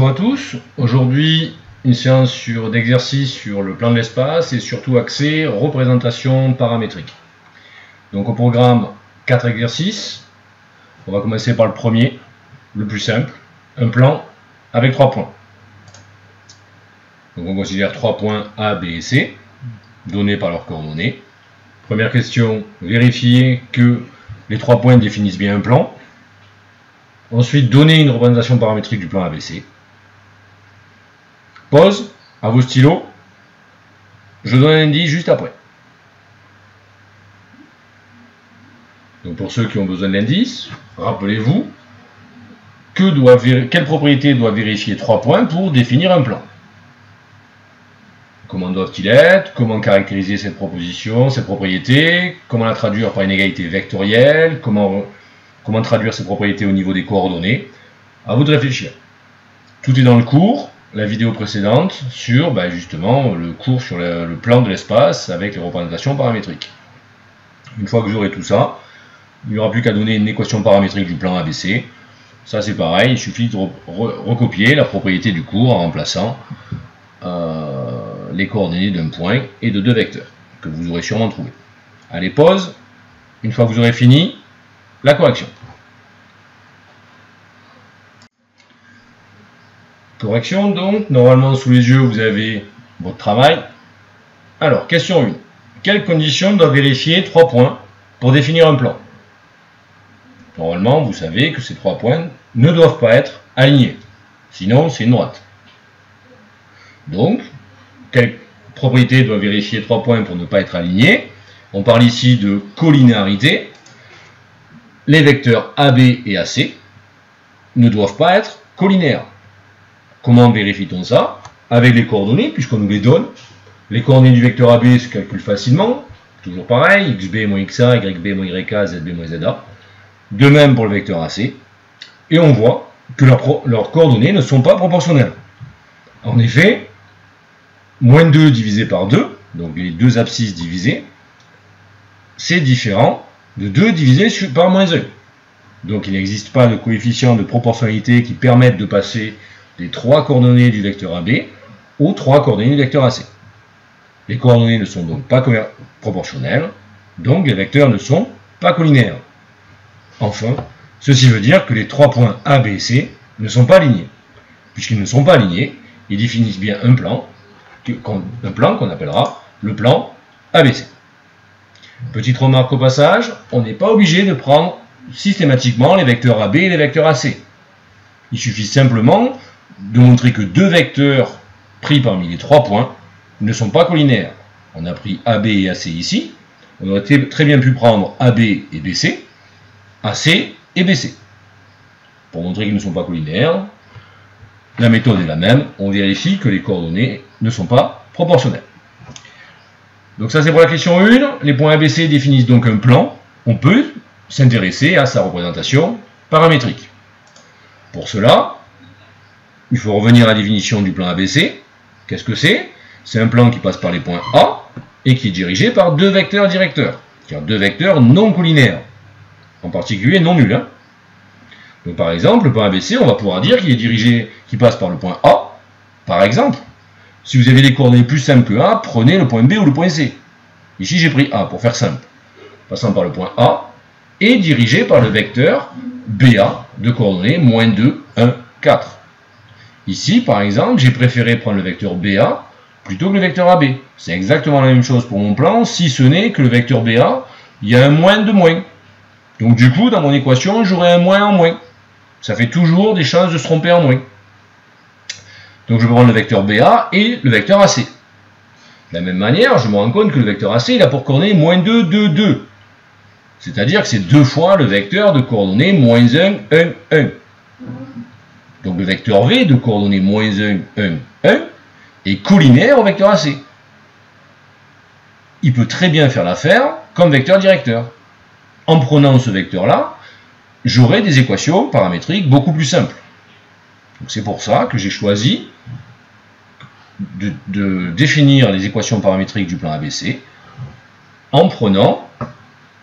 Bonjour à tous, aujourd'hui une séance d'exercice sur le plan de l'espace et surtout axée représentation paramétrique. Donc au programme 4 exercices, on va commencer par le premier, le plus simple, un plan avec 3 points. Donc on considère 3 points A, B et C, donnés par leurs coordonnées. Première question, vérifier que les 3 points définissent bien un plan. Ensuite, donner une représentation paramétrique du plan ABC. Pause, à vos stylos. Je donne un indice juste après. Donc pour ceux qui ont besoin de l'indice, rappelez-vous quelle propriété doit vérifier 3 points pour définir un plan. Comment doivent-ils être? Comment caractériser cette proposition, cette propriété? Comment la traduire par une égalité vectorielle? Comment traduire ces propriétés au niveau des coordonnées? À vous de réfléchir. Tout est dans le cours, la vidéo précédente, sur justement le cours sur le plan de l'espace avec les représentations paramétriques. Une fois que vous aurez tout ça, il n'y aura plus qu'à donner une équation paramétrique du plan ABC. Ça c'est pareil, il suffit de recopier la propriété du cours en remplaçant les coordonnées d'un point et de 2 vecteurs, que vous aurez sûrement trouvé. Allez, pause. Une fois que vous aurez fini, la correction. Correction, donc, normalement sous les yeux vous avez votre travail. Alors, question 1. Quelles conditions doivent vérifier 3 points pour définir un plan? Normalement, vous savez que ces 3 points ne doivent pas être alignés. Sinon, c'est une droite. Donc, quelle propriété doit vérifier 3 points pour ne pas être alignés? On parle ici de collinéarité. Les vecteurs AB et AC ne doivent pas être collinaires. Comment vérifie-t-on ça? Avec les coordonnées, puisqu'on nous les donne. Les coordonnées du vecteur AB se calculent facilement. Toujours pareil, xb moins xa, yb moins yk, zb moins za. De même pour le vecteur AC. Et on voit que leurs coordonnées ne sont pas proportionnelles. En effet, moins 2 divisé par 2, donc les 2 abscisses divisées, c'est différent de 2 divisé par moins 1. Donc il n'existe pas de coefficient de proportionnalité qui permette de passer les 3 coordonnées du vecteur AB aux 3 coordonnées du vecteur AC. Les coordonnées ne sont donc pas proportionnelles, donc les vecteurs ne sont pas collinaires. Enfin, ceci veut dire que les 3 points A, B et C ne sont pas alignés. Puisqu'ils ne sont pas alignés, ils définissent bien un plan qu'on appellera le plan ABC. Petite remarque au passage, on n'est pas obligé de prendre systématiquement les vecteurs AB et les vecteurs AC. Il suffit simplement de montrer que 2 vecteurs pris parmi les 3 points ne sont pas collinaires. On a pris AB et AC ici, on aurait très bien pu prendre AB et BC, AC et BC. Pour montrer qu'ils ne sont pas collinaires, la méthode est la même, on vérifie que les coordonnées ne sont pas proportionnelles. Donc ça c'est pour la question 1, les points ABC définissent donc un plan, on peut s'intéresser à sa représentation paramétrique. Pour cela, il faut revenir à la définition du plan ABC. Qu'est-ce que c'est? C'est un plan qui passe par les points A et qui est dirigé par 2 vecteurs directeurs, c'est-à-dire 2 vecteurs non collinaires, en particulier non nuls. Donc par exemple, le plan ABC, on va pouvoir dire qu'il passe par le point A, par exemple. Si vous avez des coordonnées plus simples que A, prenez le point B ou le point C. Ici, j'ai pris A pour faire simple. Passant par le point A et dirigé par le vecteur BA de coordonnées moins 2, 1, 4. Ici, par exemple, j'ai préféré prendre le vecteur BA plutôt que le vecteur AB. C'est exactement la même chose pour mon plan, si ce n'est que le vecteur BA, il y a un moins de moins. Donc du coup, dans mon équation, j'aurai un moins en moins. Ça fait toujours des chances de se tromper en moins. Donc je peux prendre le vecteur BA et le vecteur AC. De la même manière, je me rends compte que le vecteur AC, il a pour coordonnées moins 2, 2, 2. C'est-à-dire que c'est 2 fois le vecteur de coordonnées moins 1, 1, 1. Donc le vecteur V de coordonnées moins 1, 1, 1 est collinaire au vecteur AC. Il peut très bien faire l'affaire comme vecteur directeur. En prenant ce vecteur-là, j'aurai des équations paramétriques beaucoup plus simples. C'est pour ça que j'ai choisi de définir les équations paramétriques du plan ABC en prenant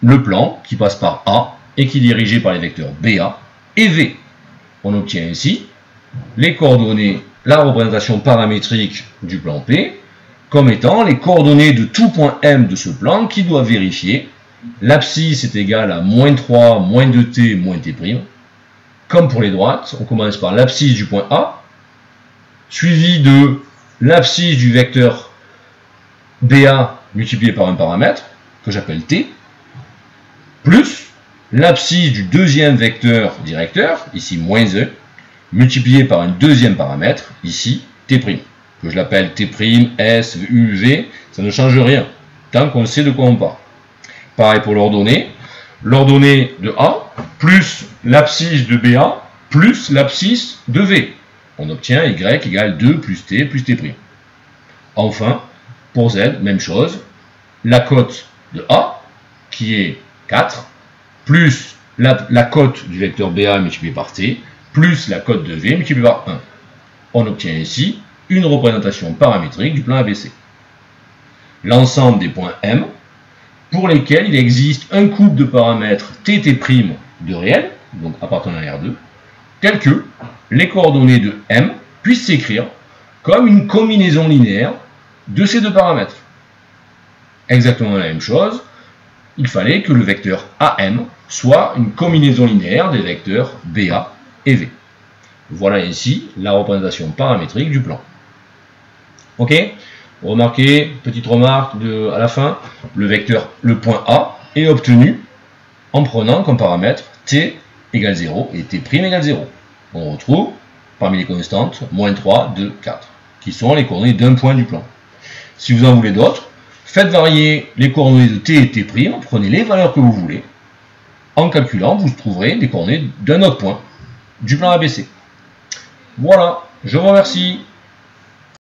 le plan qui passe par A et qui est dirigé par les vecteurs BA et V. On obtient ainsi les coordonnées, la représentation paramétrique du plan P, comme étant les coordonnées de tout point M de ce plan qui doit vérifier l'abscisse est égal à moins 3, moins 2t, moins t'. Comme pour les droites, on commence par l'abscisse du point A, suivi de l'abscisse du vecteur BA multiplié par un paramètre, que j'appelle t, plus l'abscisse du deuxième vecteur directeur, ici moins e, multiplié par un deuxième paramètre, ici t', que je l'appelle t', s, u, v, ça ne change rien, tant qu'on sait de quoi on parle. Pareil pour l'ordonnée de A, plus l'abscisse de BA, plus l'abscisse de V. On obtient y égale 2 plus t plus t'. Enfin, pour Z, même chose, la cote de A, qui est 4, plus la cote du vecteur BA multiplié par t, plus la cote de V multiplié par 1. On obtient ici une représentation paramétrique du plan ABC. L'ensemble des points M, pour lesquels il existe un couple de paramètres t, t' de réel, donc appartenant à R2, tel que les coordonnées de M puissent s'écrire comme une combinaison linéaire de ces deux paramètres. Exactement la même chose, il fallait que le vecteur AM soit une combinaison linéaire des vecteurs BA et V. Voilà ici la représentation paramétrique du plan. Ok ? Remarquez, petite remarque à la fin, le point A est obtenu en prenant comme paramètre t égale 0 et t' égale 0. On retrouve parmi les constantes moins 3, 2, 4, qui sont les coordonnées d'un point du plan. Si vous en voulez d'autres, faites varier les coordonnées de t et t', prenez les valeurs que vous voulez. En calculant, vous trouverez des coordonnées d'un autre point du plan ABC. Voilà, je vous remercie.